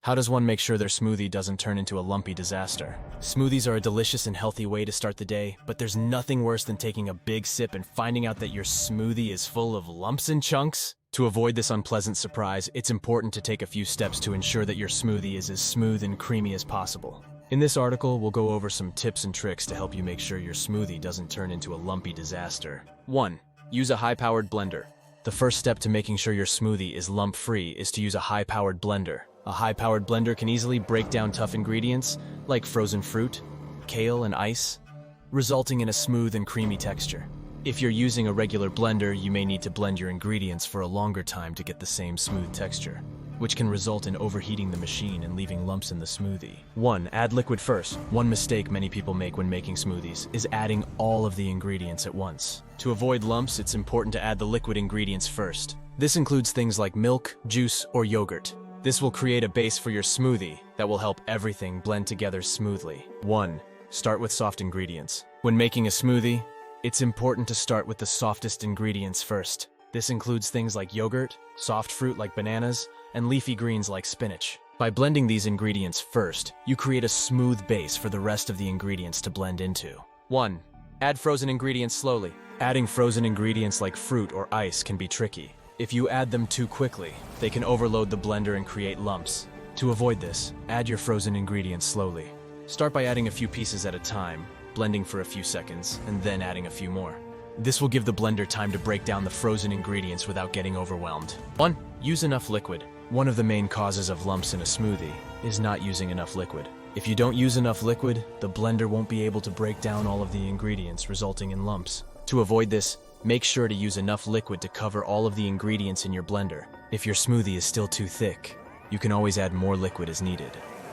How does one make sure their smoothie doesn't turn into a lumpy disaster? Smoothies are a delicious and healthy way to start the day, but there's nothing worse than taking a big sip and finding out that your smoothie is full of lumps and chunks. To avoid this unpleasant surprise, it's important to take a few steps to ensure that your smoothie is as smooth and creamy as possible. In this article, we'll go over some tips and tricks to help you make sure your smoothie doesn't turn into a lumpy disaster. 1. Use a high-powered blender. The first step to making sure your smoothie is lump-free is to use a high-powered blender. A high-powered blender can easily break down tough ingredients, like frozen fruit, kale, and ice, resulting in a smooth and creamy texture. If you're using a regular blender, you may need to blend your ingredients for a longer time to get the same smooth texture, which can result in overheating the machine and leaving lumps in the smoothie. 1. Add liquid first. One mistake many people make when making smoothies is adding all of the ingredients at once. To avoid lumps, it's important to add the liquid ingredients first. This includes things like milk, juice, or yogurt. This will create a base for your smoothie that will help everything blend together smoothly. 1. Start with soft ingredients. When making a smoothie, it's important to start with the softest ingredients first. This includes things like yogurt, soft fruit like bananas, and leafy greens like spinach. By blending these ingredients first, you create a smooth base for the rest of the ingredients to blend into. 1. Add frozen ingredients slowly. Adding frozen ingredients like fruit or ice can be tricky. If you add them too quickly, they can overload the blender and create lumps. To avoid this, add your frozen ingredients slowly. Start by adding a few pieces at a time, blending for a few seconds, and then adding a few more. This will give the blender time to break down the frozen ingredients without getting overwhelmed. 1. Use enough liquid. One of the main causes of lumps in a smoothie is not using enough liquid. If you don't use enough liquid, the blender won't be able to break down all of the ingredients, resulting in lumps. To avoid this, make sure to use enough liquid to cover all of the ingredients in your blender. If your smoothie is still too thick, you can always add more liquid as needed.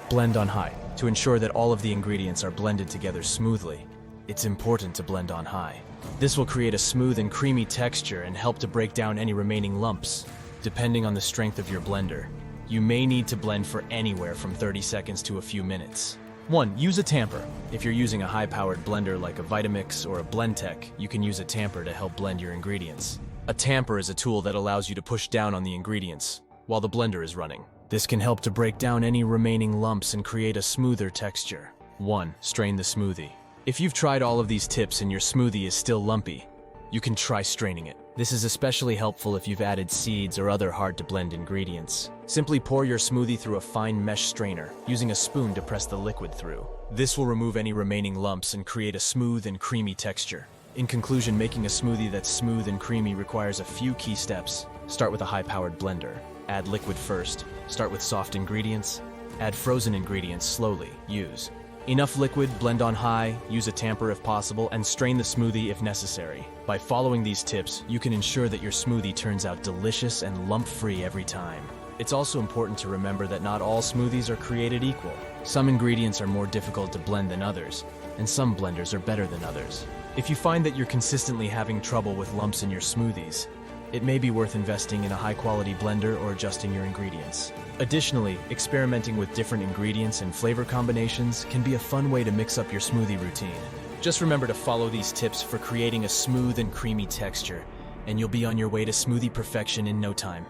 Blend on high. To ensure that all of the ingredients are blended together smoothly, it's important to blend on high. This will create a smooth and creamy texture and help to break down any remaining lumps. Depending on the strength of your blender, you may need to blend for anywhere from 30 seconds to a few minutes. 1. Use a tamper. If you're using a high-powered blender like a Vitamix or a Blendtec, you can use a tamper to help blend your ingredients. A tamper is a tool that allows you to push down on the ingredients while the blender is running. This can help to break down any remaining lumps and create a smoother texture. 1. Strain the smoothie. If you've tried all of these tips and your smoothie is still lumpy, you can try straining it. This is especially helpful if you've added seeds or other hard-to-blend ingredients. Simply pour your smoothie through a fine mesh strainer, using a spoon to press the liquid through. This will remove any remaining lumps and create a smooth and creamy texture. In conclusion, making a smoothie that's smooth and creamy requires a few key steps. Start with a high-powered blender. Add liquid first. Start with soft ingredients. Add frozen ingredients slowly. Use enough liquid, blend on high, use a tamper if possible, and strain the smoothie if necessary. By following these tips, you can ensure that your smoothie turns out delicious and lump-free every time. It's also important to remember that not all smoothies are created equal. Some ingredients are more difficult to blend than others, and some blenders are better than others. If you find that you're consistently having trouble with lumps in your smoothies, it may be worth investing in a high-quality blender or adjusting your ingredients. Additionally, experimenting with different ingredients and flavor combinations can be a fun way to mix up your smoothie routine. Just remember to follow these tips for creating a smooth and creamy texture, and you'll be on your way to smoothie perfection in no time.